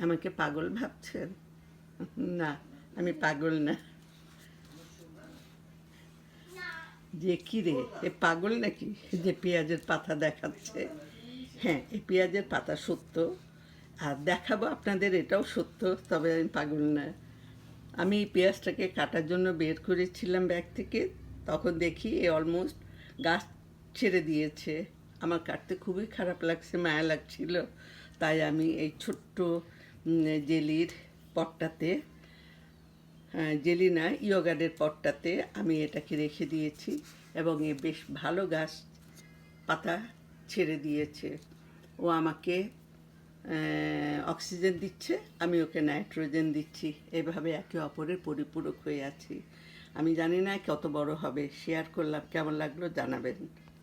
আমাকে পাগল ভাবছেন? না, আমি পাগল না। যে কী রে, এ পাগল নাকি যে পেঁয়াজের পাতা দেখাচ্ছে? হ্যাঁ, এই পেঁয়াজের পাতা সত্য, আর দেখাবো আপনাদের এটাও সত্য, তবে আমি পাগল না। আমি এই পেঁয়াজটাকে কাটার জন্য বের করেছিলাম ব্যাগ থেকে, তখন দেখি এ অলমোস্ট গাছ ছেড়ে দিয়েছে। আমার কাটতে খুবই খারাপ লাগছে, মায়া লাগছিল। তাই আমি এই ছোট্ট জেলির পটটাতে, জেলি না, ইয়োগার্ডের পটটাতে আমি এটাকে রেখে দিয়েছি এবং এ বেশ ভালো গাছ পাতা ছেড়ে দিয়েছে। ও আমাকে অক্সিজেন দিচ্ছে, আমি ওকে নাইট্রোজেন দিচ্ছি। এভাবে একে অপরের পরিপূরক হয়ে আছি। আমি জানি না কত বড় হবে। শেয়ার করলাম, কেমন লাগলো জানাবেন।